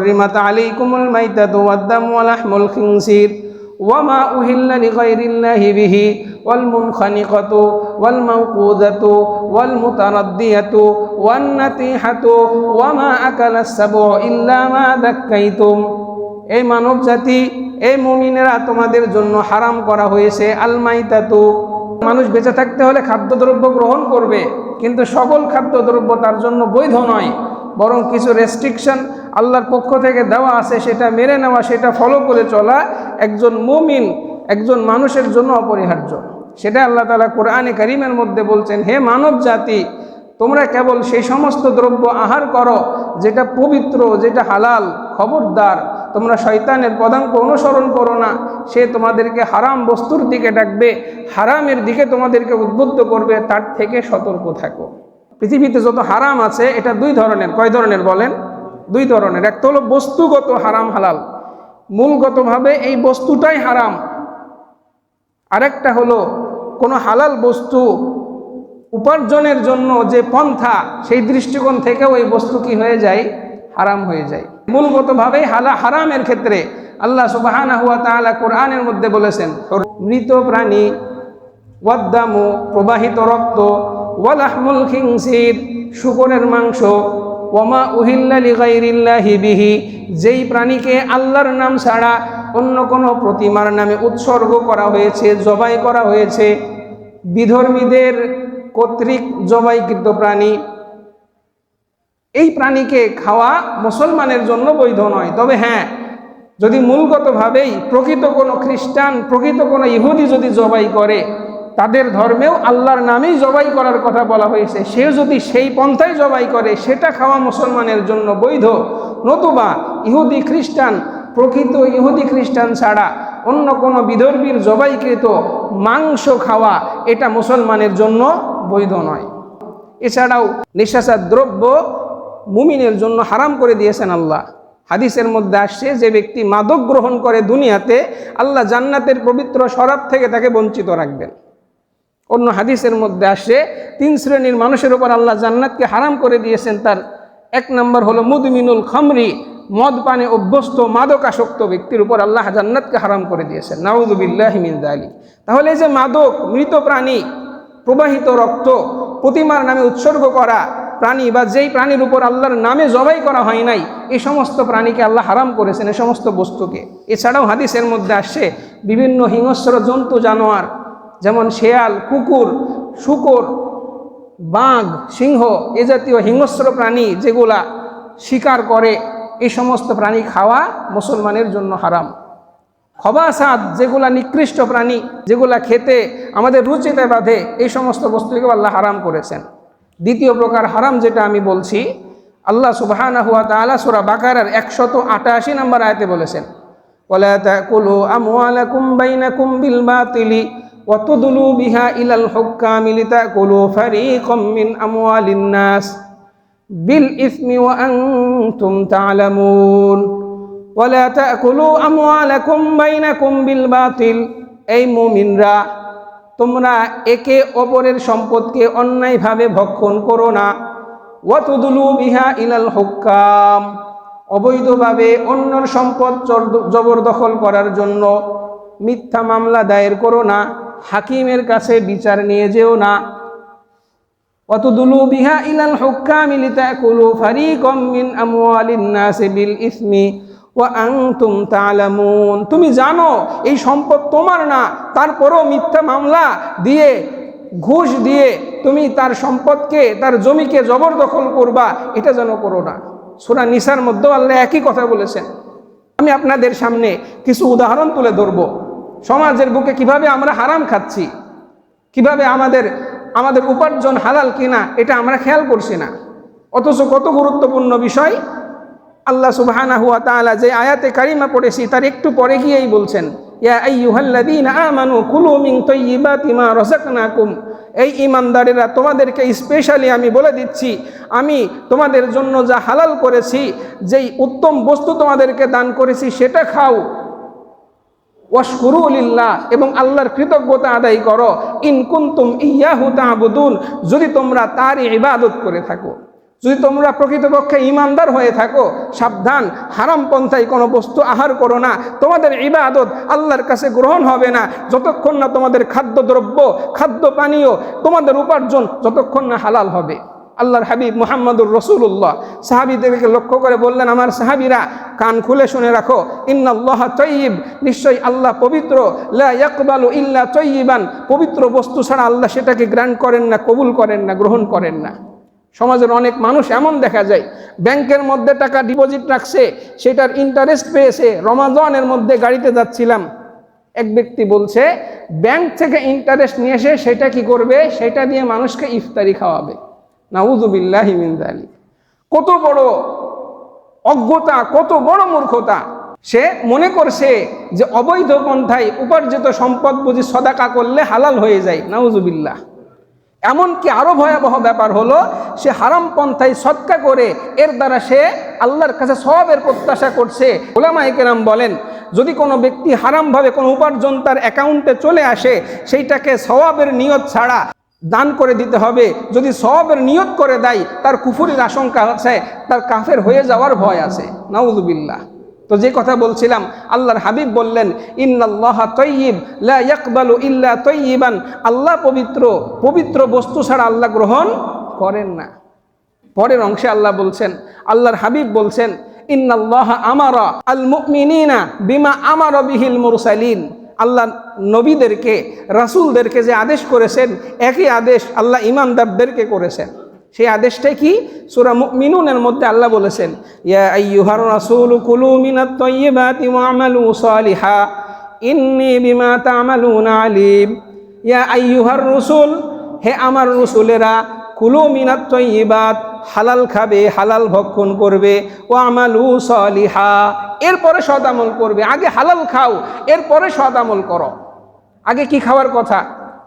حرمت عليكم الميتة والدم ولحم الخنزير وما أهل لغير الله به والمنخنقة والموقوذة والمتردية والنطيحة وما أكل السبع إلا ما ذكيتم। এই মানব জাতি, এই মুমিনেরা, তোমাদের জন্য হারাম করা হয়েছে আল মাইতাতু। মানুষ বেঁচে থাকতে হলে খাদ্যদ্রব্য গ্রহণ করবে, কিন্তু সকল খাদ্যদ্রব্য তার জন্য বৈধ নয়, বরং কিছু রেস্ট্রিকশন আল্লাহর পক্ষ থেকে দেওয়া আছে, সেটা মেনে নেওয়া, সেটা ফলো করে চলা একজন মুমিন, একজন মানুষের জন্য অপরিহার্য। সেটা আল্লাহ তাআলা কোরআনে কারীমের মধ্যে বলছেন, হে মানব জাতি, তোমরা কেবল সেই সমস্ত দ্রব্য আহার করো যেটা পবিত্র, যেটা হালাল। খবরদার, তোমরা শয়তানের পদাঙ্ক অনুসরণ করো না। সে তোমাদেরকে হারাম বস্তুর দিকে ডাকবে, হারামের দিকে তোমাদেরকে উদ্বুদ্ধ করবে, তার থেকে সতর্ক থাকো। পৃথিবীতে যত হারাম আছে এটা দুই ধরনের। কয় ধরনের বলেন? দুই ধরনের। একটা হলো বস্তুগত হারাম হালাল, মূলগতভাবে এই বস্তুটাই হারাম। আরেকটা হলো কোনো হালাল বস্তু উপার্জনের জন্য যে পন্থা, সেই দৃষ্টিকোণ থেকে ওই বস্তু কি হয়ে যায়? হারাম হয়ে যায়। মূলগতভাবেই হারামের ক্ষেত্রে আল্লাহ সুবহানাহু ওয়া তাআলা কোরআনের মধ্যে বলেছেন, মৃত প্রাণী, ওয়াদ্দামু, প্রবাহিত রক্ত, ওয়ালাহমুল খিনসির, শূকরের মাংস, ওয়ামা উহিল্লা লিগাইরিল্লাহি বিহি, যেই প্রাণীকে আল্লাহর নাম ছাড়া অন্য কোনো প্রতিমার নামে উৎসর্গ করা হয়েছে, জবাই করা হয়েছে, বিধর্মীদের কর্তৃক জবাইকৃত প্রাণী, এই প্রাণীকে খাওয়া মুসলমানের জন্য বৈধ নয়। তবে হ্যাঁ, যদি মূলগতভাবেই প্রকৃত কোনো খ্রিস্টান, প্রকৃত কোনো ইহুদি যদি জবাই করে, তাদের ধর্মেও আল্লাহর নামেই জবাই করার কথা বলা হয়েছে, সে যদি সেই পন্থায় জবাই করে, সেটা খাওয়া মুসলমানের জন্য বৈধ। নতুবা ইহুদি খ্রিস্টান, প্রকৃত ইহুদি খ্রিস্টান ছাড়া অন্য কোনো বিধর্মীর জবাইকৃত মাংস খাওয়া, এটা মুসলমানের জন্য বৈধ নয়। এছাড়াও নিশাসার দ্রব্য মুমিনের জন্য হারাম করে দিয়েছেন আল্লাহ। হাদিসের মধ্যে আসছে, যে ব্যক্তি মাদক গ্রহণ করে দুনিয়াতে, আল্লাহ জান্নাতের পবিত্র শরাব থেকে তাকে বঞ্চিত রাখবেন। অন্য হাদিসের মধ্যে আসছে, 3 শ্রেণীর মানুষের উপর আল্লাহ জান্নাতকে হারাম করে দিয়েছেন। তার 1 নম্বর হলো মুদমিনুল খামরি, মদ পানে অভ্যস্ত মাদকাসক্ত ব্যক্তির উপর আল্লাহ জান্নাতকে হারাম করে দিয়েছেন। নাউযুবিল্লাহি মিন যালিক। তাহলে এই যে মাদক, মৃত প্রাণী, প্রবাহিত রক্ত, প্রতিমার নামে উৎসর্গ করা প্রাণী, বা যেই প্রাণীর উপর আল্লাহর নামে জবাই করা হয় নাই, এই সমস্ত প্রাণীকে আল্লাহ হারাম করেছেন, এই সমস্ত বস্তুকে। এছাড়াও হাদিসের মধ্যে আসছে, বিভিন্ন হিংস্র জন্তু জানোয়ার, যেমন শেয়াল, কুকুর, শূকর, বাঘ, সিংহ, এ জাতীয় হিংস্র প্রাণী যেগুলা শিকার করে, এই সমস্ত প্রাণী খাওয়া মুসলমানের জন্য হারাম। খবাসাত, যেগুলা নিকৃষ্ট প্রাণী, যেগুলা খেতে আমাদের রুচিতে বাধে, এই সমস্ত বস্তুকে আল্লাহ হারাম করেছেন। দ্বিতীয় প্রকার হারাম যেটা আমি বলছি, আল্লাহ সুবহানাহু ওয়া তাআলা সূরা বাকারার 188 নম্বর আয়াতে বলেছেন, ওয়ালা তাকুলু আমওয়ালাকুম বাইনাকুম বিল বাতিলি ওয়া তুদলু বিহা ইলাল হুক্কামি লিতাকুলু ফারীকাম মিন আমওয়ালিন নাস বিল ইসমি ওয়া আনতুম তা'লামুন। ওয়ালা তাকুলু আমওয়ালাকুম বাইনাকুম বিল বাতিল, এই মুমিনরা, তোমরা একে অপরের সম্পদকে অন্যায়ভাবে ভক্ষণ করো না। ওয়া তুদলু বিহা ইলাল হুক্কাম, অবৈধভাবে অন্যর সম্পদ জবরদখল করার জন্য মিথ্যা মামলা দায়ের করো না, হাকিমের কাছে বিচার নিয়ে যেও না। ওয়া তুদলু বিহা ইলাল হুক্কামি লিতাকুলু ফারীকাম মিন আমওয়ালিন নাসি বিল ইসমি ওয়া আনতুম তা'লামুন, তুমি জানো এই সম্পদ তোমার না, তারপরও মিথ্যা মামলা দিয়ে, ঘুষ দিয়ে তুমি তার সম্পদকে, তার জমিকে জবরদখল করবা, এটা যেন করো না। সূরা নিসার মধ্যেও আল্লাহ একই কথা বলেছেন। আমি আপনাদের সামনে কিছু উদাহরণ তুলে ধরব, সমাজের বুকে কিভাবে আমরা হারাম খাচ্ছি, কিভাবে আমাদের উপার্জন হালাল কিনা এটা আমরা খেয়াল করছি না, অথচ কত গুরুত্বপূর্ণ বিষয় আল্লাহ সুবহানাহু ওয়া তাআলা যে আয়াতে কারিমা পড়েছি তার একটু পরে গিয়েই বলছেন, ইয়া আইয়ুহাল্লাযীনা আমানু কুলু মিন তাইয়্যিবাতি মা রাযাকনাকুম, এই ঈমানদারেরা, তোমাদেরকে স্পেশালি আমি বলে দিচ্ছি, আমি তোমাদের জন্য যা হালাল করেছি, যেই উত্তম বস্তু তোমাদেরকে দান করেছি, সেটা খাও। ওয়াশকুরু লিল্লাহ, এবং আল্লাহর কৃতজ্ঞতা আদায় করো। ইন কুনতুম ইয়াহু তা'বুদুন, যদি তোমরা তারই ইবাদত করে থাকো। যদি তোমরা প্রকৃতপক্ষে ঈমানদার হয়ে থাকো, সাবধান, হারাম পন্থায় কোনো বস্তু আহার করো না। তোমাদের ইবাদত আল্লাহর কাছে গ্রহণ হবে না যতক্ষণ না তোমাদের খাদ্যদ্রব্য, খাদ্য পানীয়, তোমাদের উপার্জন যতক্ষণ না হালাল হবে। আল্লাহর হাবিব মুহাম্মদুর রাসূলুল্লাহ সাহাবীদেরকে লক্ষ্য করে বললেন, আমার সাহাবীরা কান খুলে শুনে রাখো, ইন্নাল্লাহা তাইয়্যিব, নিশ্চয়ই আল্লাহ পবিত্র, লা ইয়াকবালু ইল্লা তাইয়্যিবান, পবিত্র বস্তু ছাড়া আল্লাহ সেটাকে গ্রান্ট করেন না, কবুল করেন না, গ্রহণ করেন না। সমাজের অনেক মানুষ এমন দেখা যায়, ব্যাংকের মধ্যে টাকা ডিপোজিট রাখছে, সেটার ইন্টারেস্ট পেয়েছে। রমাজানের মধ্যে গাড়িতে যাচ্ছিলাম, এক ব্যক্তি বলছে ব্যাংক থেকে ইন্টারেস্ট নিয়ে এসে সেটা কি করবে, সেটা দিয়ে মানুষকে ইফতারি খাওয়াবে। নাউযু বিল্লাহি মিন যালিক। কত বড় অজ্ঞতা, কত বড় মূর্খতা! সে মনে করছে যে অবৈধ পন্থায় উপার্জিত সম্পদ বুঝি সদাকা করলে হালাল হয়ে যায়। নাউযু বিল্লাহ। এমনকি আরো ভয়াবহ ব্যাপার হলো, সে হারাম পন্থায় সদকা করে এর দ্বারা সে আল্লাহর কাছে সওয়াবের প্রত্যাশা করছে। উলামায়ে কেরাম বলেন, যদি কোনো ব্যক্তি হারামভাবে কোনো উপার্জন তার অ্যাকাউন্টে চলে আসে, সেইটাকে সওয়াবের নিয়ত ছাড়া দান করে দিতে হবে। যদি সওয়াবের নিয়ত করে দেয়, তার কুফরির আশঙ্কা আছে, তার কাফের হয়ে যাওয়ার ভয় আছে। নাউযু বিল্লাহ। তো যে কথা বলছিলাম, আল্লাহর হাবিব বললেন, ইন্নাল্লাহা তাইয়্যিব লা ইয়াকবালু ইল্লা তাইয়্যিবান, আল্লাহ পবিত্র, পবিত্র বস্তু ছাড়া আল্লাহ গ্রহণ করেন না। পরের অংশে আল্লাহ বলছেন, আল্লাহর হাবিব বলছেন, ইন্নাল্লাহা আমারা আল মুমিনিনা বিমা আমারা বিহিল মুরসালিন, আল্লাহ নবীদেরকে, রাসূলদেরকে যে আদেশ করেছেন, একই আদেশ আল্লাহ ঈমানদারদেরকে করেছেন। সেই আদেশটাই কি? সূরা মুমিনুনের মধ্যে আল্লাহ বলেছেন, ইয়া আইয়ুহার রাসূলু কুলু মিনাত তাইয়্যিবাতি ওয়া'মালু সালিহা ইন্নী বিমা তা'মালুনা আলিম। ইয়া আইয়ুহার রাসূল, হে আমার রাসূলেরা, কুলু মিনাত তাইয়্যিবাত, হালাল খাবে, হালাল ভক্ষণ করবে, ওয়া'মালু সালিহা, এরপরে সৎ আমল করবে। আগে হালাল খাও, এরপরে সৎ আমল করো। আগে কি খাওয়ার কথা?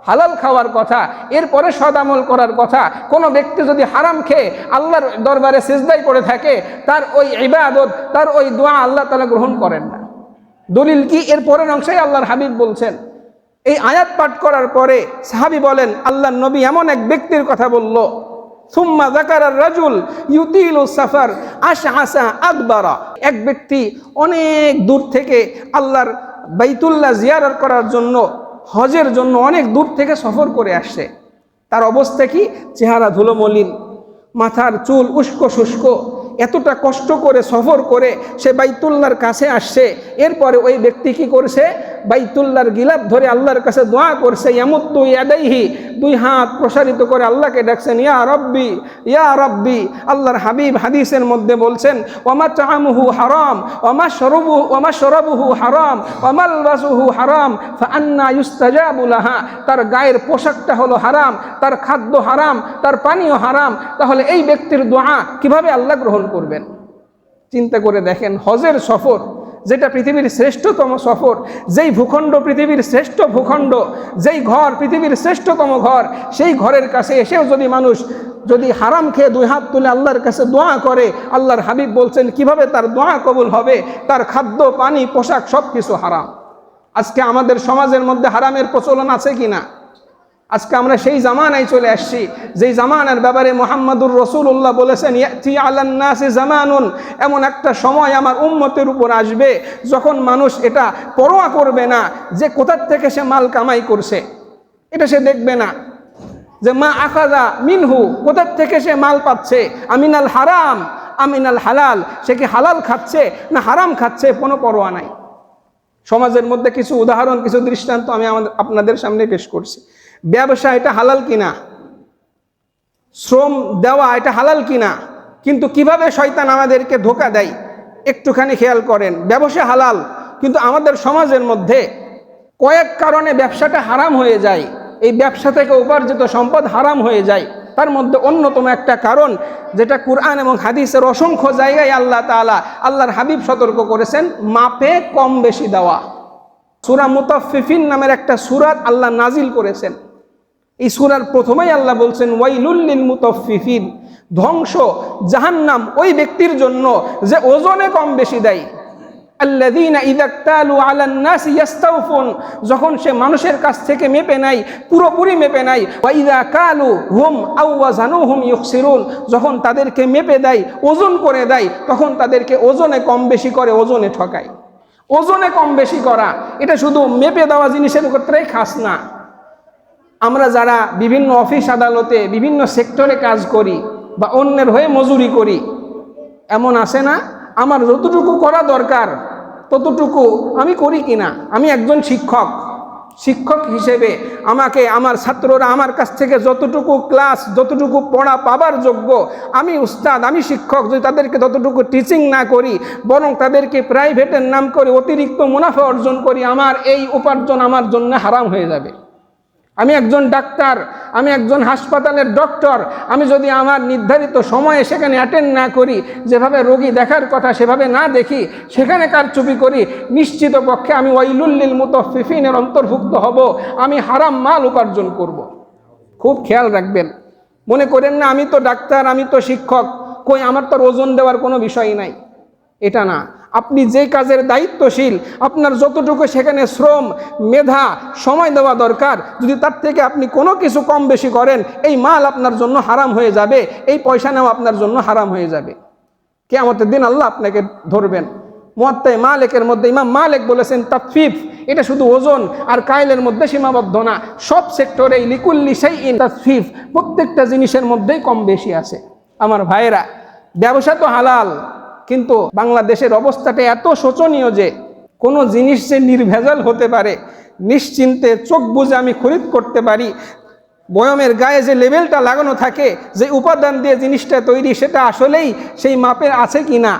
হালাল খাওয়ার কথা, এরপরে সৎ আমল করার কথা। কোনো ব্যক্তি যদি হারাম খেয়ে আল্লাহর দরবারে সিজদায় পড়ে থাকে, তার ওই ইবাদত, তার ওই দোয়া আল্লাহ তাআলা গ্রহণ করেন না। দলিল কি? এর পরের অংশে আল্লাহর হাবিব বলছেন। এই আয়াত পাঠ করার পরে সাহাবী বলেন, আল্লাহর নবী এমন এক ব্যক্তির কথা বলল, সুম্মা যাকারার রাজুল ইউতিলু সাফার আশআসা আকবারা, এক ব্যক্তি অনেক দূর থেকে আল্লাহর বাইতুল্লাহ জিয়ারত করার জন্য, হজের জন্য অনেক দূর থেকে সফর করে আসছে। তার অবস্থা কি? চেহারা ধুলোমলিন, মাথার চুল উস্কো শুষ্ক। এতটা কষ্ট করে সফর করে সে বাইতুল্লাহর কাছে আসছে। এরপরে ওই ব্যক্তি কি করছে? বাইতুল্লাহর গিলাফ ধরে আল্লাহর কাছে দোয়া করছে। ইয়ামুদ্দু ইয়াদাইহি, দুই হাত প্রসারিত করে আল্লাহকে ডাকছেন, ইয়া রব্বি, ইয়া রব্বি। আল্লাহর হাবিব হাদিসের মধ্যে বলছেন, ওমা তাআমুহু হারাম, ওমা শরাবুহু হারাম, ওমালবাসুহু হারাম, ফাআন্না ইউস্তাজাবু লাহা। তার গায়ের পোশাকটা হলো হারাম, তার খাদ্য হারাম, তার পানীয় হারাম। তাহলে এই ব্যক্তির দোয়া কিভাবে আল্লাহ গ্রহণ করবেন? চিন্তা করে দেখেন, হজের সফর, যেটা পৃথিবীর শ্রেষ্ঠতম সফর, যেই ভূখণ্ড পৃথিবীর শ্রেষ্ঠ ভূখণ্ড, যেই ঘর পৃথিবীর শ্রেষ্ঠতম ঘর, সেই ঘরের কাছে এসেও যদি মানুষ যদি হারাম খেয়ে দুই হাত তুলে আল্লাহর কাছে দোয়া করে, আল্লাহর হাবিব বলছেন কিভাবে তার দোয়া কবুল হবে? তার খাদ্য, পানি, পোশাক সব কিছু হারাম। আজকে আমাদের সমাজের মধ্যে হারামের প্রচলন আছে কি না? আজকে আমরা সেই জামানায় চলে আসছি, যেই জামানার ব্যাপারে মুহাম্মদুর রাসূলুল্লাহ বলেছেন, ইয়াতি আলান নাসি জামানুন, এমন একটা সময় আমার উম্মতের উপর আসবে যখন মানুষ এটা পরোয়া করবে না যে কোথা থেকে সে মাল কামাই করছে। এটা সে দেখবে না যে মা আখাযা মিনহু, কোথা থেকে সে মাল পাচ্ছে, আমিনাল হারাম আমিনাল হালাল, সে কি হালাল খাচ্ছে না হারাম খাচ্ছে, কোনো পরোয়া নাই। সমাজের মধ্যে কিছু উদাহরণ, কিছু দৃষ্টান্ত আমি আপনাদের সামনে পেশ করছি। ব্যবসা এটা হালাল কিনা, শ্রম দেওয়া এটা হালাল কিনা, কিন্তু কিভাবে শয়তান আমাদেরকে ধোঁকা দেয় একটুখানি খেয়াল করেন। ব্যবসা হালাল, কিন্তু আমাদের সমাজের মধ্যে কয়েক কারণে ব্যবসাটা হারাম হয়ে যায়। এই ব্যবসা থেকে উপার্জিত সম্পদ হারাম হয়ে যায়। তার মধ্যে অন্যতম একটা কারণ, যেটা কুরআন এবং হাদিসের অসংখ্য জায়গায় আল্লাহ তাআলা, আল্লাহর হাবিব সতর্ক করেছেন, মাপে কম বেশি দেওয়া। সূরা মুতাফফিফিন নামের একটা সূরা আল্লাহ নাজিল করেছেন। এই সূরার প্রথমেই আল্লাহ বলছেন, ওয়াইলুল লিল মুতাফফিফিন, ধ্বংস, জাহান্নাম ওই ব্যক্তির জন্য যে ওজনে কম বেশি দেয়। আল্লাযীনা ইযা ইক্তালু আলান নাসি ইস্তাওফুন, যখন সে মানুষের কাছ থেকে মেপে নেয়, পুরোপুরি মেপে নেয়। ওয়া ইযা কালু হুম আও ওয়াজানুহুম ইউখসিরুন, যখন তাদেরকে মেপে দেয়, ওজন করে দেয়, তখন তাদেরকে ওজনে কম বেশি করে, ওজনে ঠকায়। ওজনে কম বেশি করা এটা শুধু মেপে দেওয়া জিনিসের ক্ষেত্রেই খাস না। আমরা যারা বিভিন্ন অফিস আদালতে বিভিন্ন সেক্টরে কাজ করি বা অন্যের হয়ে মজুরি করি, এমন আছে না আমার যতটুকু করা দরকার ততটুকু আমি করি কিনা? আমি একজন শিক্ষক হিসেবে আমাকে আমার ছাত্ররা আমার কাছ থেকে যতটুকু ক্লাস, যতটুকু পড়া পাবার যোগ্য, আমি উস্তাদ, আমি শিক্ষক, যদি তাদেরকে ততটুকু টিচিং না করি, বরং তাদেরকে প্রাইভেটের নাম করে অতিরিক্ত মুনাফা অর্জন করি, আমার এই উপার্জন আমার জন্য হারাম হয়ে যাবে। আমি একজন ডাক্তার, আমি একজন হাসপাতালের ডক্টর, আমি যদি আমার নির্ধারিত সময়ে সেখানে অ্যাটেন্ড না করি, যেভাবে রোগী দেখার কথা সেভাবে না দেখি, সেখানে কারচুপি করি, নিশ্চিত পক্ষে আমি ওয়াইলুল লিল মুতাফফিফিনের অন্তর্ভুক্ত হব, আমি হারাম মাল উপার্জন করব। খুব খেয়াল রাখবেন, মনে করেন না আমি তো ডাক্তার, আমি তো শিক্ষক, কই আমার তো ওজন দেওয়ার কোনো বিষয় নাই, এটা না। আপনি যে কাজের দায়িত্বশীল, আপনার যতটুকু সেখানে শ্রম, মেধা, সময় দেওয়া দরকার, যদি তার থেকে আপনি কোনো কিছু কম বেশি করেন, এই মাল আপনার জন্য হারাম হয়ে যাবে, এই পয়সা নেওয়া আপনার জন্য হারাম হয়ে যাবে। কিয়ামতের দিন আল্লাহ আপনাকে ধরবেন। মুয়াত্তা মালিকের মধ্যে ইমাম মালিক বলেছেন তাতফিফ এটা শুধু ওজন আর কাইলের মধ্যে সীমাবদ্ধ না, সব সেক্টরেই লিকুল্লি শাইইন তাতফিফ, প্রত্যেকটা জিনিসের মধ্যেই কম বেশি আছে। আমার ভাইয়েরা, ব্যবসা তো হালাল, কিন্তু বাংলাদেশের অবস্থাটা এত শোচনীয় যে কোনো জিনিস যে নির্ভেজাল হতে পারে, নিশ্চিন্তে চোখ বুজে আমি খরিদ করতে পারি, বয়মের গায়ে যে লেবেলটা লাগানো থাকে, যে উপাদান দিয়ে জিনিসটা তৈরি, সেটা আসলেই সেই মাপের আছে কিনা,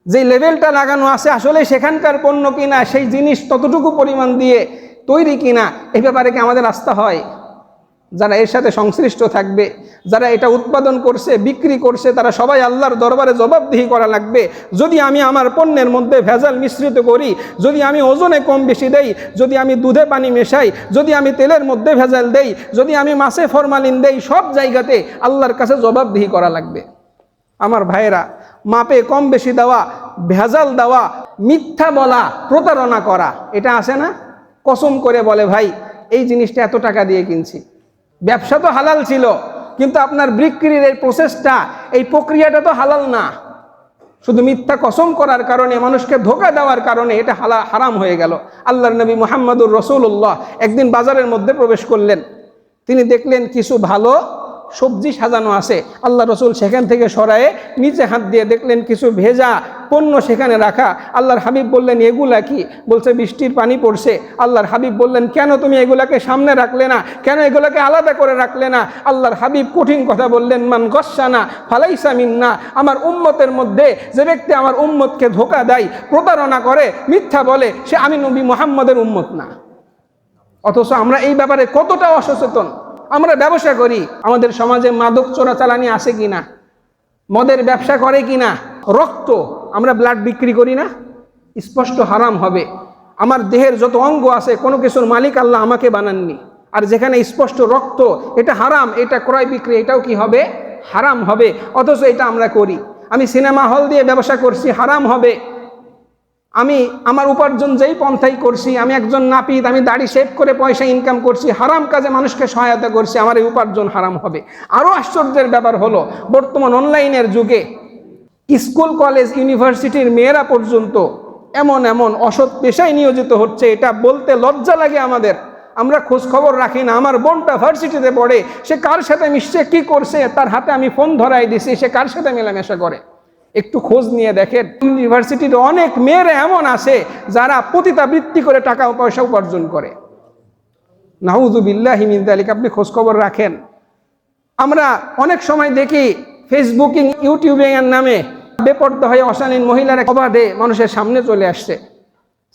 যে লেবেলটা লাগানো আছে আসলেই সেখানকার পণ্য কিনা, সেই জিনিস ততটুকু পরিমাণ দিয়ে তৈরি কিনা, এই ব্যাপারে কি আমাদের আস্থা হয়? যারা এর সাথে সংশ্লিষ্ট থাকবে, যারা এটা উৎপাদন করছে, বিক্রি করছে, তারা সবাই আল্লাহর দরবারে জবাবদিহি করা লাগবে। যদি আমি আমার পণ্যের মধ্যে ভেজাল মিশ্রিত করি, যদি আমি ওজনে কম বেশি দেই, যদি আমি দুধে পানি মেশাই, যদি আমি তেলের মধ্যে ভেজাল দেই, যদি আমি মাছে ফরমালিন দেই, সব জায়গাতে আল্লাহর কাছে জবাবদিহি করা লাগবে। আমার ভাইয়েরা, মাপে কম বেশি দেওয়া, ভেজাল দেওয়া, মিথ্যা বলা, প্রতারণা করা, এটা আছে না? কসম করে বলে ভাই এই জিনিসটা এত টাকা দিয়ে কিনছি। ব্যবসা তো হালাল ছিল, কিন্তু আপনার বিক্রির এই প্রসেসটা, এই প্রক্রিয়াটা তো হালাল না। শুধু মিথ্যা কসম করার কারণে, মানুষকে ধোঁকা দেওয়ার কারণে এটা হারাম হয়ে গেল। আল্লাহর নবী মুহাম্মদুর রাসূলুল্লাহ একদিন বাজারের মধ্যে প্রবেশ করলেন, তিনি দেখলেন কিছু ভালো সবজি সাজানো আছে। আল্লাহ রসুল সেখান থেকে সরায়ে নিচে হাত দিয়ে দেখলেন কিছু ভেজা পণ্য সেখানে রাখা। আল্লাহর হাবিব বললেন এগুলা কি? বলছে বৃষ্টির পানি পড়ছে। আল্লাহর হাবিব বললেন কেন তুমি এগুলাকে সামনে রাখলে না, কেন এগুলাকে আলাদা করে রাখলে না? আল্লাহর হাবিব কঠিন কথা বললেন, মান গস্সানা ফালাইসা মিন্না, আমার উম্মতের মধ্যে যে ব্যক্তি আমার উম্মতকে ধোঁকা দেয়, প্রতারণা করে, মিথ্যা বলে, সে আমি নবী মুহাম্মদের উম্মত না। অথচ আমরা এই ব্যাপারে কতটা অসচেতন। আমরা ব্যবসা করি, আমাদের সমাজে মাদক চোরাচালানি আছে কিনা, মদের ব্যবসা করে কিনা, রক্ত আমরা ব্লাড বিক্রি করি না, স্পষ্ট হারাম হবে। আমার দেহের যত অঙ্গ আছে কোনো কিছুর মালিক আল্লাহ আমাকে বানাননি, আর যেখানে স্পষ্ট রক্ত, এটা হারাম, এটা ক্রয় বিক্রি, এটাও কি হবে? হারাম হবে। অথচ এটা আমরা করি। আমি সিনেমা হল দিয়ে ব্যবসা করছি, হারাম হবে। আমি আমার উপার্জন যেই পন্থাই করছি, আমি একজন নাপিত, আমি দাড়ি শেভ করে পয়সা ইনকাম করছি, হারাম কাজে মানুষকে সহায়তা করছি, আমার এই উপার্জন হারাম হবে। আরও আশ্চর্যের ব্যাপার হলো, বর্তমান অনলাইনের যুগে স্কুল, কলেজ, ইউনিভার্সিটির মেয়েরা পর্যন্ত এমন এমন অসৎ পেশায় নিয়োজিত হচ্ছে, এটা বলতে লজ্জা লাগে আমাদের। আমরা খোঁজ খবর রাখি না। আমার বোনটা ভার্সিটিতে পড়ে, সে কার সাথে মিশছে, কী করছে, তার হাতে আমি ফোন ধরাই দিছি, সে কার সাথে মেলামেশা করে, একটু খোঁজ নিয়ে দেখেন। ইউনিভার্সিটিতে অনেক মেয়েরা এমন আছে যারা পতিতাবৃত্তি করে টাকা পয়সা উপার্জন করে। নাউযুবিল্লাহি মিন যালিক। আপনি খোঁজ খবর রাখেন। আমরা অনেক সময় দেখি ফেসবুকিং, ইউটিউবিং এর নামে বেপর্দা হয়ে অশালীন মহিলারা অবাধে মানুষের সামনে চলে আসছে,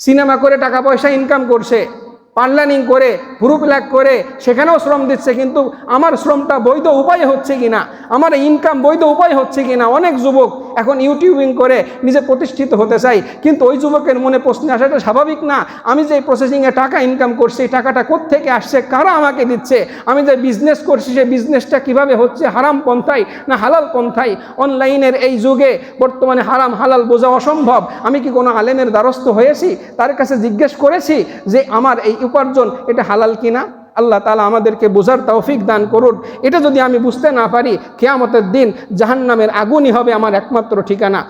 সিনেমা করে টাকা পয়সা ইনকাম করছে, পার্লারিং করে, ভুরু প্লাক করে, সেখানেও শ্রম দিচ্ছে। কিন্তু আমার শ্রমটা বৈধ উপায় হচ্ছে কিনা, আমার ইনকাম বৈধ উপায় হচ্ছে কিনা, অনেক যুবক এখন ইউটিউবিং করে নিজে প্রতিষ্ঠিত হতে চাই, কিন্তু ওই যুবকের মনে প্রশ্ন আসাটা স্বাভাবিক না? আমি যে প্রসেসিংয়ে টাকা ইনকাম করছি, এই টাকাটা কোত্থেকে আসছে, কারা আমাকে দিচ্ছে? আমি যে বিজনেস করছি, সেই বিজনেসটা কিভাবে হচ্ছে, হারাম পন্থায় না হালাল পন্থায়? অনলাইনের এই যুগে বর্তমানে হারাম হালাল বোঝা অসম্ভব। আমি কি কোনো আলেমের দ্বারস্থ হয়েছি, তার কাছে জিজ্ঞেস করেছি যে আমার এই উপার্জন এটা হালাল কিনা? আল্লাহ তাআলা আমাদেরকে বোঝার তৌফিক দান করুন। এটা যদি আমি বুঝতে না পারি, কিয়ামতের দিন জাহান্নামের আগুনই হবে আমার একমাত্র ঠিকানা।